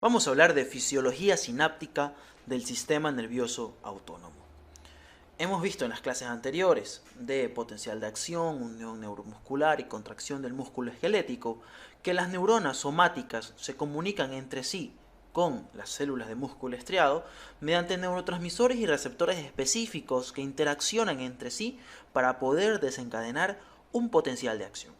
Vamos a hablar de fisiología sináptica del sistema nervioso autónomo. Hemos visto en las clases anteriores de potencial de acción, unión neuromuscular y contracción del músculo esquelético que las neuronas somáticas se comunican entre sí con las células de músculo estriado mediante neurotransmisores y receptores específicos que interaccionan entre sí para poder desencadenar un potencial de acción.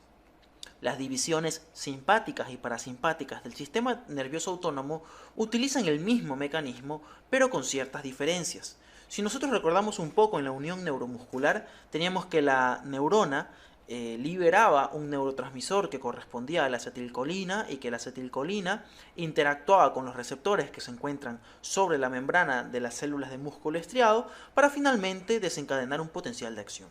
Las divisiones simpáticas y parasimpáticas del sistema nervioso autónomo utilizan el mismo mecanismo, pero con ciertas diferencias. Si nosotros recordamos un poco en la unión neuromuscular, teníamos que la neurona liberaba un neurotransmisor que correspondía a la acetilcolina y que la acetilcolina interactuaba con los receptores que se encuentran sobre la membrana de las células de músculo estriado para finalmente desencadenar un potencial de acción.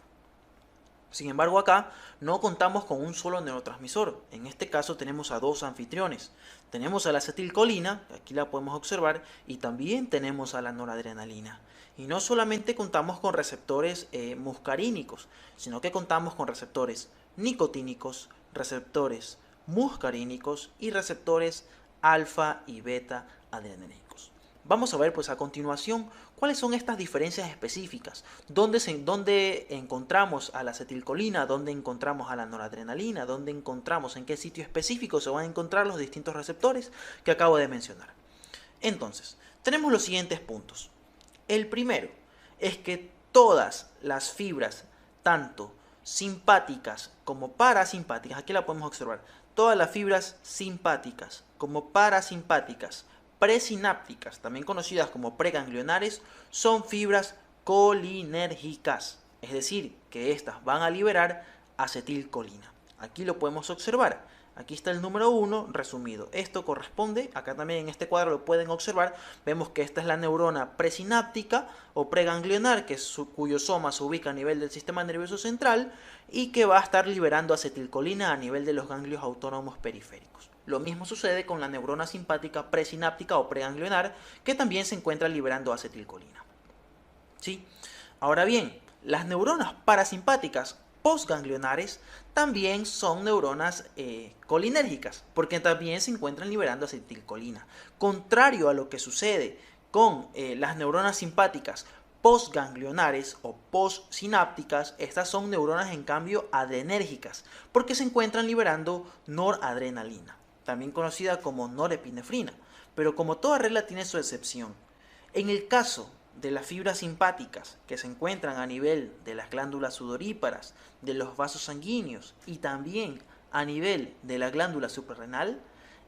Sin embargo, acá no contamos con un solo neurotransmisor. En este caso tenemos a dos anfitriones. Tenemos a la acetilcolina, que aquí la podemos observar, y también tenemos a la noradrenalina. Y no solamente contamos con receptores muscarínicos, sino que contamos con receptores nicotínicos, receptores muscarínicos y receptores alfa y beta adrenérgicos. Vamos a ver pues a continuación cuáles son estas diferencias específicas, dónde encontramos a la acetilcolina, dónde encontramos a la noradrenalina, dónde encontramos, en qué sitio específico se van a encontrar los distintos receptores que acabo de mencionar. Entonces, tenemos los siguientes puntos. El primero es que todas las fibras, tanto simpáticas como parasimpáticas, aquí la podemos observar, todas las fibras simpáticas como parasimpáticas, presinápticas, también conocidas como preganglionares, son fibras colinérgicas, es decir, que estas van a liberar acetilcolina. Aquí lo podemos observar. Aquí está el número 1 resumido. Esto corresponde, acá también en este cuadro lo pueden observar, vemos que esta es la neurona presináptica o preganglionar, cuyo soma se ubica a nivel del sistema nervioso central y que va a estar liberando acetilcolina a nivel de los ganglios autónomos periféricos. Lo mismo sucede con la neurona simpática presináptica o preganglionar, que también se encuentra liberando acetilcolina. ¿Sí? Ahora bien, las neuronas parasimpáticas postganglionares también son neuronas colinérgicas, porque también se encuentran liberando acetilcolina. Contrario a lo que sucede con las neuronas simpáticas postganglionares o postsinápticas, estas son neuronas en cambio adrenérgicas, porque se encuentran liberando noradrenalina, también conocida como norepinefrina, pero como toda regla tiene su excepción. En el caso de las fibras simpáticas que se encuentran a nivel de las glándulas sudoríparas, de los vasos sanguíneos y también a nivel de la glándula suprarrenal,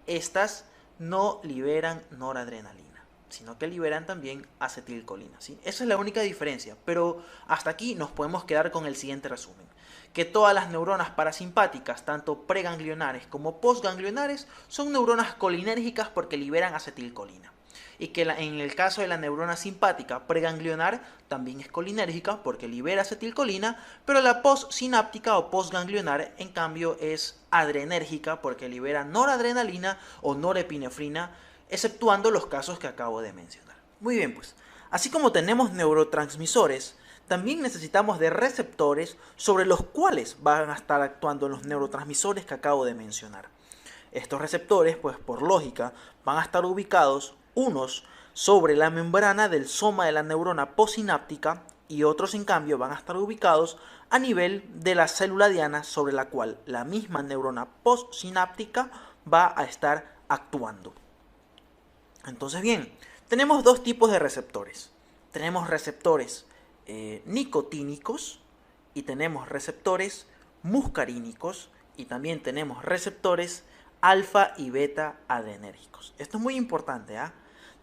estas no liberan noradrenalina, sino que liberan también acetilcolina, ¿sí? Esa es la única diferencia, pero hasta aquí nos podemos quedar con el siguiente resumen. Que todas las neuronas parasimpáticas, tanto preganglionares como postganglionares, son neuronas colinérgicas porque liberan acetilcolina. Y que en el caso de la neurona simpática preganglionar también es colinérgica porque libera acetilcolina, pero la postsináptica o postganglionar en cambio es adrenérgica porque libera noradrenalina o norepinefrina, exceptuando los casos que acabo de mencionar. Muy bien, pues, así como tenemos neurotransmisores, también necesitamos de receptores sobre los cuales van a estar actuando los neurotransmisores que acabo de mencionar. Estos receptores, pues por lógica, van a estar ubicados unos sobre la membrana del soma de la neurona postsináptica y otros en cambio van a estar ubicados a nivel de la célula diana sobre la cual la misma neurona postsináptica va a estar actuando. Entonces bien, tenemos dos tipos de receptores. Tenemos receptores nicotínicos y tenemos receptores muscarínicos y también tenemos receptores alfa y beta adrenérgicos. Esto es muy importante, ¿ah?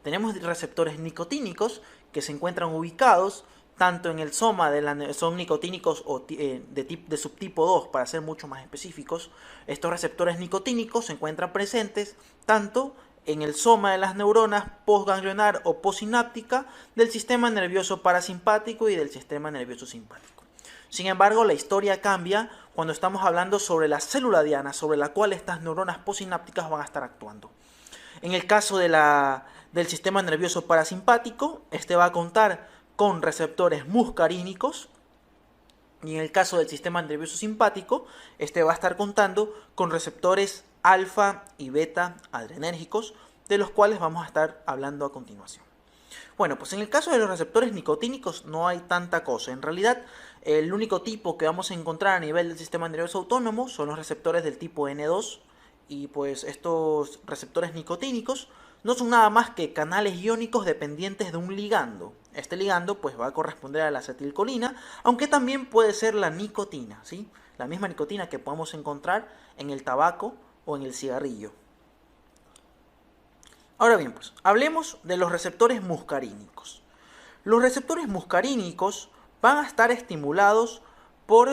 Tenemos receptores nicotínicos que se encuentran ubicados tanto en el soma son nicotínicos de subtipo 2 para ser mucho más específicos. Estos receptores nicotínicos se encuentran presentes tanto en el soma de las neuronas postganglionar o postsináptica del sistema nervioso parasimpático y del sistema nervioso simpático. Sin embargo, la historia cambia cuando estamos hablando sobre la célula diana sobre la cual estas neuronas postsinápticas van a estar actuando. En el caso del sistema nervioso parasimpático, este va a contar con receptores muscarínicos, y en el caso del sistema nervioso simpático, este va a estar contando con receptores alfa y beta adrenérgicos, de los cuales vamos a estar hablando a continuación. Bueno, pues en el caso de los receptores nicotínicos no hay tanta cosa. En realidad, el único tipo que vamos a encontrar a nivel del sistema nervioso autónomo son los receptores del tipo N2, y pues estos receptores nicotínicos no son nada más que canales iónicos dependientes de un ligando. Este ligando pues va a corresponder a la acetilcolina, aunque también puede ser la nicotina, ¿sí? La misma nicotina que podemos encontrar en el tabaco o en el cigarrillo. Ahora bien, pues, hablemos de los receptores muscarínicos. Los receptores muscarínicos van a estar estimulados por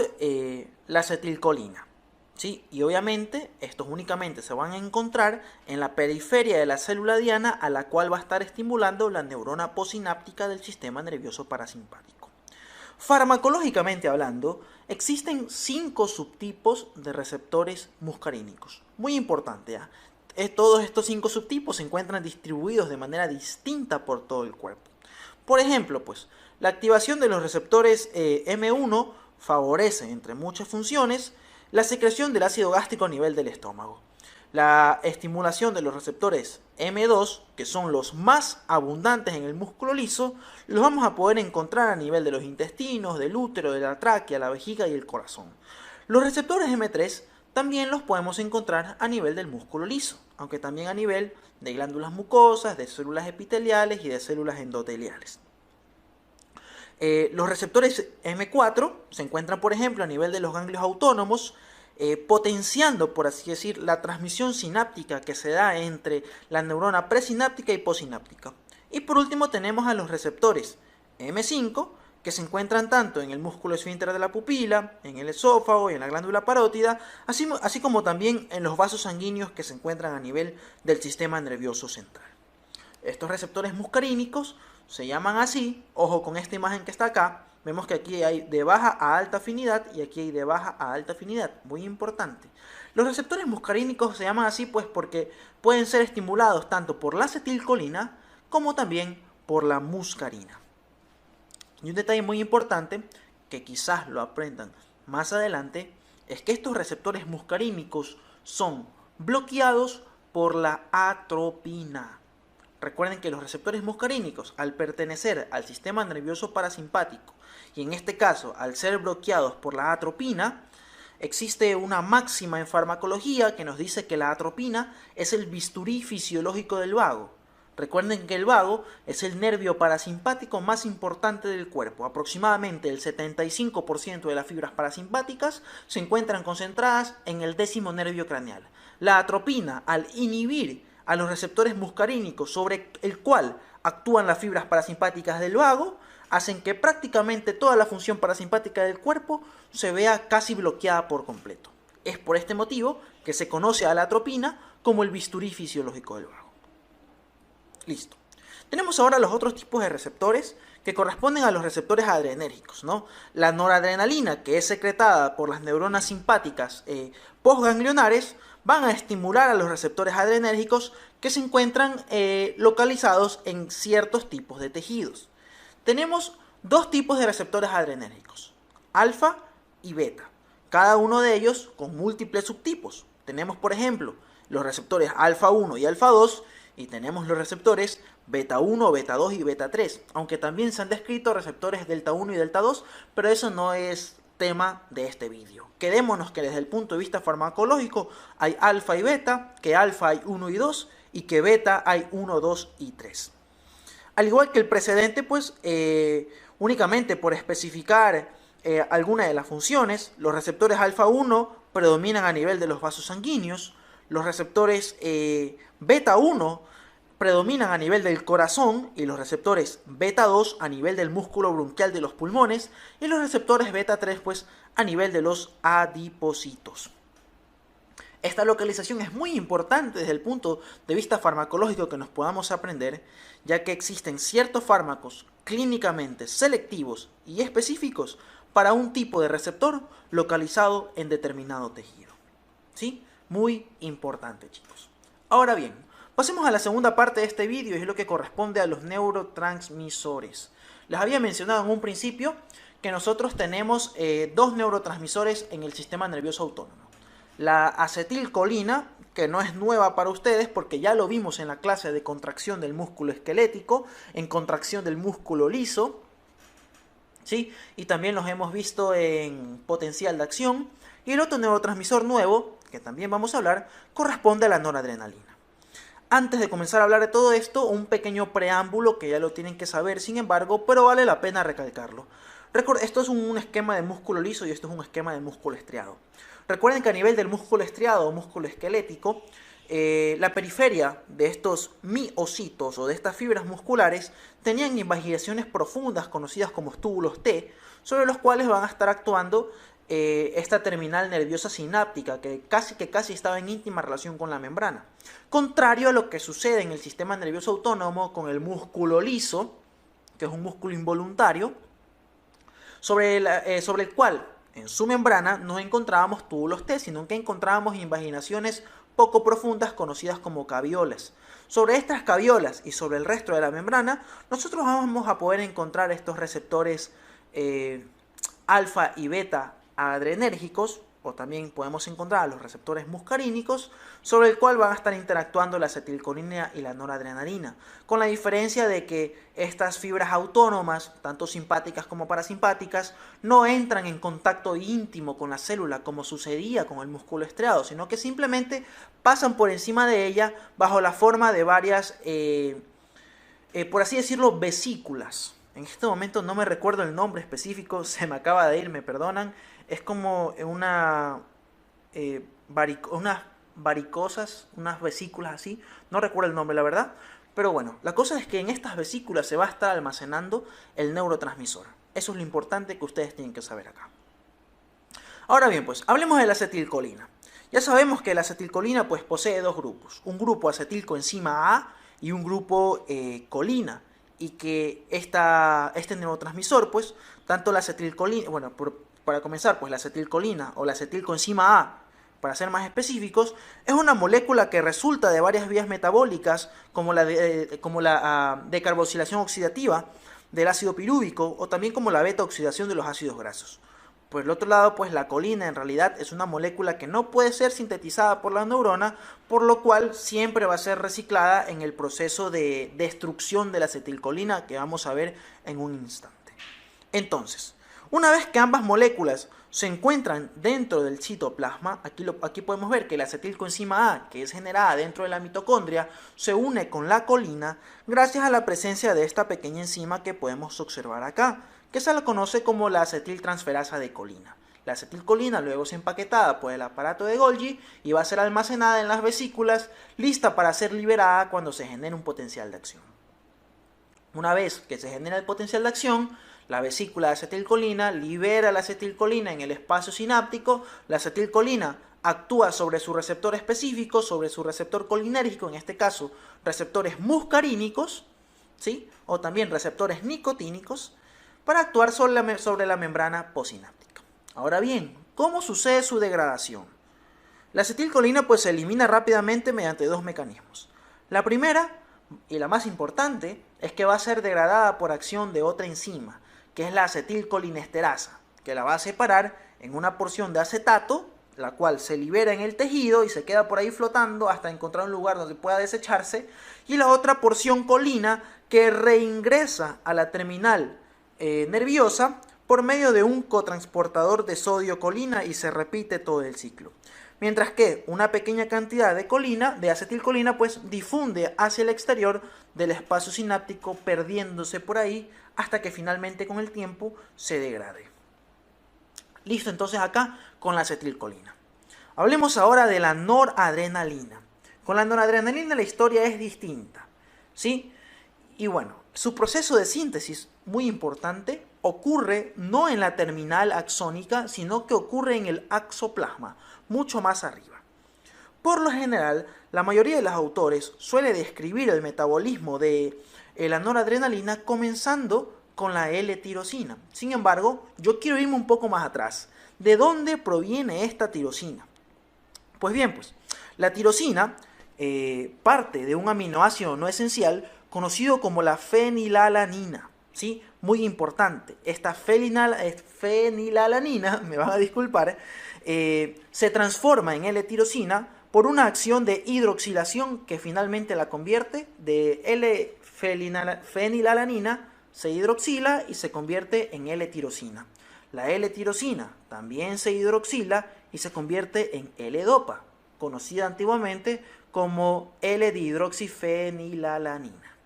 la acetilcolina, ¿sí? Y obviamente estos únicamente se van a encontrar en la periferia de la célula diana, a la cual va a estar estimulando la neurona posináptica del sistema nervioso parasimpático. Farmacológicamente hablando, existen 5 subtipos de receptores muscarínicos. Muy importante, ¿ya? Todos estos 5 subtipos se encuentran distribuidos de manera distinta por todo el cuerpo. Por ejemplo, pues, la activación de los receptores M1 favorece, entre muchas funciones, la secreción del ácido gástrico a nivel del estómago. La estimulación de los receptores M2, que son los más abundantes en el músculo liso, los vamos a poder encontrar a nivel de los intestinos, del útero, de la tráquea, la vejiga y el corazón. Los receptores M3 también los podemos encontrar a nivel del músculo liso, aunque también a nivel de glándulas mucosas, de células epiteliales y de células endoteliales. Los receptores M4 se encuentran, por ejemplo, a nivel de los ganglios autónomos, potenciando, por así decir, la transmisión sináptica que se da entre la neurona presináptica y posináptica. Y por último tenemos a los receptores M5, que se encuentran tanto en el músculo esfínter de la pupila, en el esófago y en la glándula parótida, así como también en los vasos sanguíneos que se encuentran a nivel del sistema nervioso central. Estos receptores muscarínicos se llaman así, ojo con esta imagen que está acá, vemos que aquí hay de baja a alta afinidad y aquí hay de baja a alta afinidad, muy importante. Los receptores muscarínicos se llaman así pues porque pueden ser estimulados tanto por la acetilcolina como también por la muscarina. Y un detalle muy importante, que quizás lo aprendan más adelante, es que estos receptores muscarínicos son bloqueados por la atropina. Recuerden que los receptores muscarínicos, al pertenecer al sistema nervioso parasimpático, y en este caso al ser bloqueados por la atropina, existe una máxima en farmacología que nos dice que la atropina es el bisturí fisiológico del vago. Recuerden que el vago es el nervio parasimpático más importante del cuerpo. Aproximadamente el 75% de las fibras parasimpáticas se encuentran concentradas en el 10º nervio craneal. La atropina, al inhibir a los receptores muscarínicos sobre el cual actúan las fibras parasimpáticas del vago, hacen que prácticamente toda la función parasimpática del cuerpo se vea casi bloqueada por completo. Es por este motivo que se conoce a la atropina como el bisturí fisiológico del vago. Listo. Tenemos ahora los otros tipos de receptores que corresponden a los receptores adrenérgicos, ¿no? La noradrenalina, que es secretada por las neuronas simpáticas postganglionares, van a estimular a los receptores adrenérgicos que se encuentran localizados en ciertos tipos de tejidos. Tenemos 2 tipos de receptores adrenérgicos, alfa y beta, cada uno de ellos con múltiples subtipos. Tenemos, por ejemplo, los receptores alfa 1 y alfa 2, y tenemos los receptores beta 1, beta 2 y beta 3, aunque también se han descrito receptores delta 1 y delta 2, pero eso no es tema de este vídeo. Quedémonos que desde el punto de vista farmacológico hay alfa y beta, que alfa hay 1 y 2 y que beta hay 1, 2 y 3. Al igual que el precedente, pues únicamente por especificar alguna de las funciones, los receptores alfa 1 predominan a nivel de los vasos sanguíneos, los receptores beta 1 predominan a nivel del corazón y los receptores beta 2 a nivel del músculo bronquial de los pulmones y los receptores beta 3 pues a nivel de los adipocitos. Esta localización es muy importante desde el punto de vista farmacológico que nos podamos aprender, ya que existen ciertos fármacos clínicamente selectivos y específicos para un tipo de receptor localizado en determinado tejido. ¿Sí? Muy importante, chicos. Ahora bien, pasemos a la segunda parte de este vídeo y es lo que corresponde a los neurotransmisores. Les había mencionado en un principio que nosotros tenemos 2 neurotransmisores en el sistema nervioso autónomo. La acetilcolina, que no es nueva para ustedes porque ya lo vimos en la clase de contracción del músculo esquelético, en contracción del músculo liso, ¿sí? Y también los hemos visto en potencial de acción. Y el otro neurotransmisor nuevo, que también vamos a hablar, corresponde a la noradrenalina. Antes de comenzar a hablar de todo esto, un pequeño preámbulo que ya lo tienen que saber, sin embargo, pero vale la pena recalcarlo. Esto es un esquema de músculo liso y esto es un esquema de músculo estriado. Recuerden que a nivel del músculo estriado o músculo esquelético, la periferia de estos miocitos o de estas fibras musculares tenían invaginaciones profundas conocidas como túbulos T, sobre los cuales van a estar actuando esta terminal nerviosa sináptica que casi estaba en íntima relación con la membrana. Contrario a lo que sucede en el sistema nervioso autónomo con el músculo liso, que es un músculo involuntario, sobre el cual en su membrana no encontrábamos túbulos T, sino que encontrábamos invaginaciones poco profundas conocidas como caviolas. Sobre estas caviolas y sobre el resto de la membrana, nosotros vamos a poder encontrar estos receptores alfa y beta adrenérgicos, o también podemos encontrar los receptores muscarínicos, sobre el cual van a estar interactuando la acetilcolina y la noradrenalina, con la diferencia de que estas fibras autónomas, tanto simpáticas como parasimpáticas, no entran en contacto íntimo con la célula como sucedía con el músculo estriado, sino que simplemente pasan por encima de ella bajo la forma de varias, por así decirlo, vesículas. En este momento no me recuerdo el nombre específico, se me acaba de ir, me perdonan. Es como unas varicosas, unas vesículas así. No recuerdo el nombre, la verdad. Pero bueno, la cosa es que en estas vesículas se va a estar almacenando el neurotransmisor. Eso es lo importante que ustedes tienen que saber acá. Ahora bien, pues, hablemos de la acetilcolina. Ya sabemos que la acetilcolina pues, posee dos grupos. Un grupo acetilcoenzima A y un grupo colina. Y que este neurotransmisor, pues, tanto la acetilcolina, bueno, para comenzar, pues la acetilcolina o la acetilcoenzima A, para ser más específicos, es una molécula que resulta de varias vías metabólicas, como la decarboxilación oxidativa del ácido pirúvico o también como la beta-oxidación de los ácidos grasos. Por el otro lado, pues la colina en realidad es una molécula que no puede ser sintetizada por la neurona, por lo cual siempre va a ser reciclada en el proceso de destrucción de la acetilcolina que vamos a ver en un instante. Entonces, una vez que ambas moléculas se encuentran dentro del citoplasma, aquí podemos ver que la acetilcoenzima A, que es generada dentro de la mitocondria, se une con la colina gracias a la presencia de esta pequeña enzima que podemos observar acá, que se la conoce como la acetiltransferasa de colina. La acetilcolina luego es empaquetada por el aparato de Golgi y va a ser almacenada en las vesículas, lista para ser liberada cuando se genere un potencial de acción. Una vez que se genera el potencial de acción, la vesícula de acetilcolina libera la acetilcolina en el espacio sináptico. La acetilcolina actúa sobre su receptor específico, sobre su receptor colinérgico, en este caso receptores muscarínicos, ¿sí? O también receptores nicotínicos, para actuar sobre la membrana postsináptica. Ahora bien, ¿cómo sucede su degradación? La acetilcolina pues se elimina rápidamente mediante dos mecanismos. La primera, y la más importante, es que va a ser degradada por acción de otra enzima, que es la acetilcolinesterasa, que la va a separar en una porción de acetato, la cual se libera en el tejido y se queda por ahí flotando hasta encontrar un lugar donde pueda desecharse, y la otra porción colina que reingresa a la terminal nerviosa por medio de un cotransportador de sodio-colina y se repite todo el ciclo. Mientras que una pequeña cantidad de acetilcolina, pues difunde hacia el exterior del espacio sináptico, perdiéndose por ahí hasta que finalmente con el tiempo se degrade. Listo, entonces acá con la acetilcolina. Hablemos ahora de la noradrenalina. Con la noradrenalina la historia es distinta, ¿sí? Y bueno, su proceso de síntesis, muy importante, ocurre no en la terminal axónica, sino que ocurre en el axoplasma, mucho más arriba. Por lo general, la mayoría de los autores suele describir el metabolismo de la noradrenalina comenzando con la L-tirosina. Sin embargo, yo quiero irme un poco más atrás. ¿De dónde proviene esta tirosina? Pues bien, pues, la tirosina parte de un aminoácido no esencial conocido como la fenilalanina, ¿sí? Muy importante, esta fenilalanina, me van a disculpar, se transforma en L-tirosina por una acción de hidroxilación que finalmente la convierte de L-fenilalanina, se hidroxila y se convierte en L-tirosina. La L-tirosina también se hidroxila y se convierte en L-dopa, conocida antiguamente como L-dihidroxifenilalanina.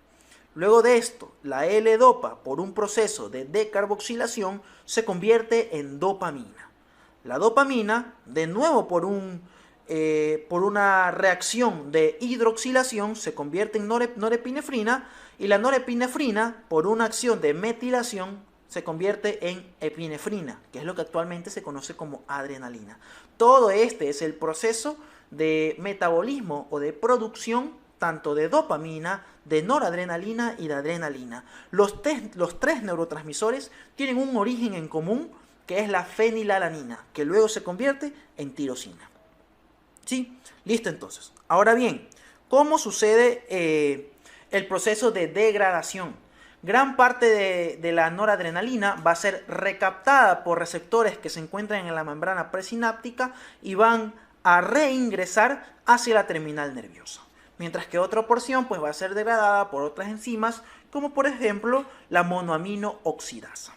Luego de esto, la L-dopa, por un proceso de decarboxilación, se convierte en dopamina. La dopamina, de nuevo por una reacción de hidroxilación, se convierte en norepinefrina, y la norepinefrina, por una acción de metilación, se convierte en epinefrina, que es lo que actualmente se conoce como adrenalina. Todo este es el proceso de metabolismo o de producción tanto de dopamina, de noradrenalina y de adrenalina. Los tres neurotransmisores tienen un origen en común, que es la fenilalanina, que luego se convierte en tirosina. ¿Sí? Listo entonces. Ahora bien, ¿cómo sucede el proceso de degradación? Gran parte de la noradrenalina va a ser recaptada por receptores que se encuentran en la membrana presináptica y van a reingresar hacia la terminal nerviosa. Mientras que otra porción pues, va a ser degradada por otras enzimas, como por ejemplo la monoamino oxidasa.